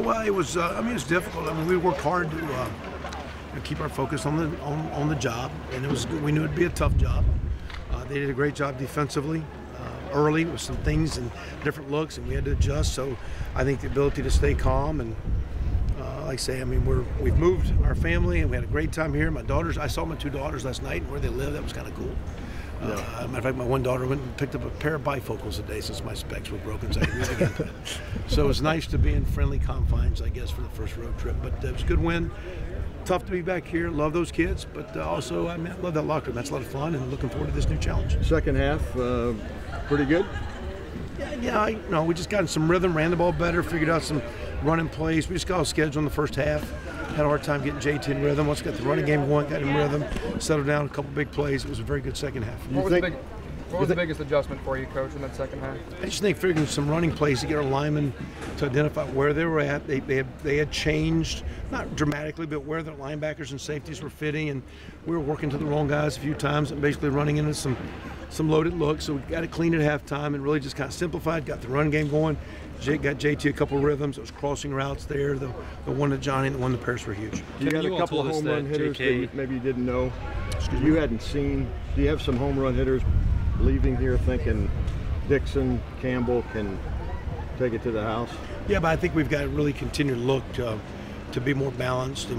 Well, it was. I mean, it's difficult. I mean, we worked hard to keep our focus on the job, and it was. We knew it'd be a tough job. They did a great job defensively early with some things and different looks, and we had to adjust. So, I think the ability to stay calm and, like I say, I mean, we've moved our family, and we had a great time here. My daughters. I saw my 2 daughters last night, and where they live. That was kind of cool. Matter of fact, my one daughter went and picked up a pair of bifocals today since my specs were broken, so I could read again. So it was nice to be in friendly confines, I guess, for the first road trip. But it was a good win. Tough to be back here. Love those kids, but also I love that locker room. That's a lot of fun, and looking forward to this new challenge. Second half, pretty good. Yeah. We just got in some rhythm, ran the ball better, figured out some running plays. We just got off schedule in the first half. Had a hard time getting JT in rhythm. Once got the running game going, got in rhythm, settled down a couple big plays. It was a very good second half. What was the biggest adjustment for you, Coach, in that second half? I just think figuring some running plays to get our linemen to identify where they were at. They had changed, not dramatically, but where their linebackers and safeties were fitting, and we were working to the wrong guys a few times and basically running into some loaded looks. So we got it clean at halftime and really just kind of simplified, got the run game going. Got JT a couple of rhythms. It was crossing routes there. The one to Johnny and the one to Paris were huge. You got a couple of home run hitters that maybe you didn't know. You hadn't seen. Do you have some home run hitters leaving here thinking Dixon, Campbell can take it to the house? Yeah, but I think we've got to really continue to look to be more balanced and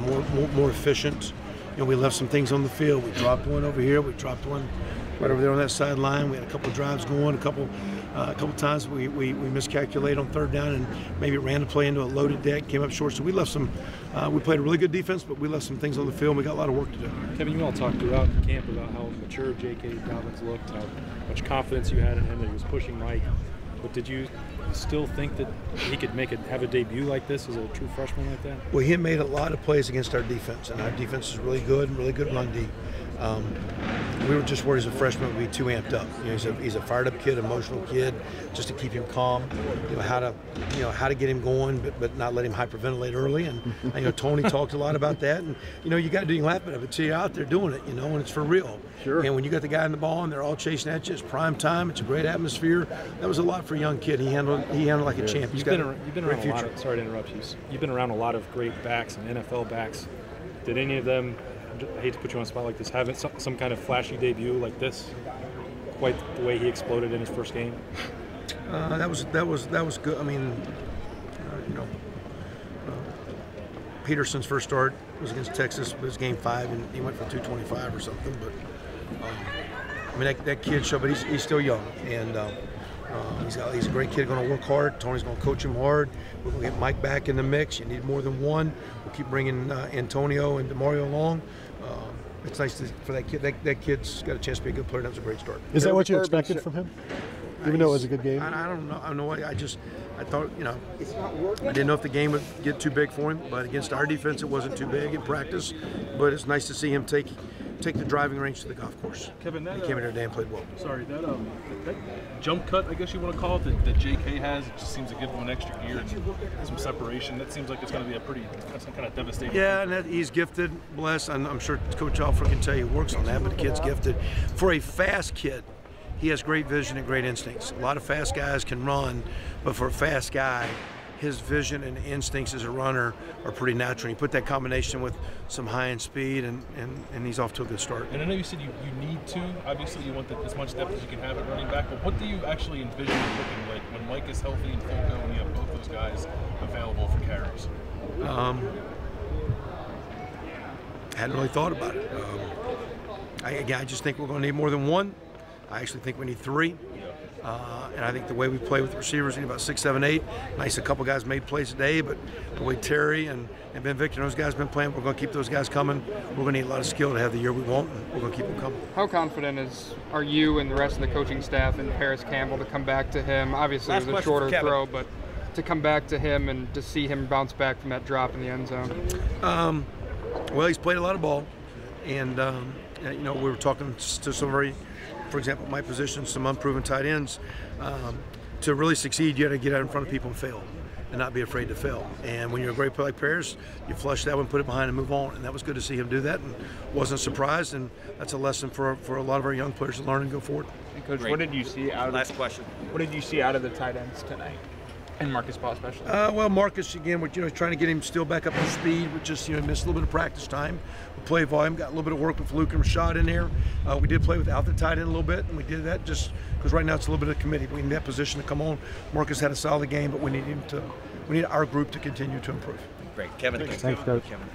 more efficient. We left some things on the field. We dropped one over here. We dropped one right over there on that sideline. We had a couple of drives going. A couple times we miscalculated on third down and maybe ran a play into a loaded deck, came up short. So we left some. We played a really good defense, but we left some things on the field. And we got a lot of work to do. Kevin, you all talked throughout camp about how mature J.K. Dobbins looked, how much confidence you had in him, that he was pushing Mike. But did you still think that he could have a debut like this as a true freshman like that? Well, he made a lot of plays against our defense, and our defense is really good run D. We were just worried as a freshman would be too amped up. He's a fired up kid, emotional kid, just to keep him calm. How to get him going, but not let him hyperventilate early. And Tony talked a lot about that. And you got to do you laugh at it until you're out there doing it. And it's for real. Sure. And when you got the guy in the ball and they're all chasing at you, it's prime time. It's a great atmosphere. That was a lot for a young kid. He handled like a champ. You've been around a lot of, sorry to interrupt you. You've been around a lot of great backs and NFL backs. Did any of them, I hate to put you on a spot like this, have some kind of flashy debut like this? Quite the way he exploded in his first game. That was good. I mean, Peterson's first start was against Texas. It was game 5, and he went for 225 or something. But I mean, that kid showed, but he's still young, and he's a great kid. Going to work hard. Tony's going to coach him hard. We're going to get Mike back in the mix. You need more than one. We'll keep bringing Antonio and DeMario along. It's nice for that kid. That kid's got a chance to be a good player. That was a great start. Is that what you expected from him? Even though it was a good game? I don't know. I don't know why. I thought, I didn't know if the game would get too big for him, but against our defense, it wasn't too big in practice. But it's nice to see him take the driving range to the golf course. Kevin, he came in here today and played well. Sorry, that jump cut, I guess you want to call it, that J.K. has, it just seems to give him an extra gear and some separation. That seems like it's going to be a some kind of devastating. Yeah, and he's gifted, bless. I'm sure Coach Alford can tell you he works on that, but the kid's gifted. For a fast kid, he has great vision and great instincts. A lot of fast guys can run, but for a fast guy, his vision and instincts as a runner are pretty natural. You put that combination with some high-end speed, and he's off to a good start. And I know you said you need to. Obviously, you want as much depth as you can have at running back, but what do you actually envision it looking like when Mike is healthy and full go and you have both those guys available for carries? Hadn't really thought about it. I just think we're going to need more than one. I actually think we need 3. And I think the way we play with the receivers, we need about 6, 7, 8. Nice, a couple guys made plays today, but the way Terry and Ben Victor and those guys have been playing, we're going to keep those guys coming. We're going to need a lot of skill to have the year we want, and we're going to keep them coming. How confident are you and the rest of the coaching staff and Paris Campbell to come back to him? Obviously, it was a shorter throw, but to come back to him and to see him bounce back from that drop in the end zone? Well, he's played a lot of ball, and we were talking to some very, for example, my position, some unproven tight ends. To really succeed, you got to get out in front of people and fail, and not be afraid to fail. And when you're a great player like Paris, you flush that one, put it behind, and move on. And that was good to see him do that, and wasn't surprised. And that's a lesson for a lot of our young players to learn and go forward. And Coach, what did you see out of last question? What did you see out of the tight ends tonight? And Marcus Paul especially. Well, Marcus, again, we're trying to get him still back up to speed, which just missed a little bit of practice time. We play volume, got a little bit of work with Luke and Rashad in there. We did play without the tight end a little bit, and we did that just because right now it's a little bit of committee. We need that position to come on. Marcus had a solid game, but we need our group to continue to improve. Great, Kevin. Thanks, Coach. Kevin.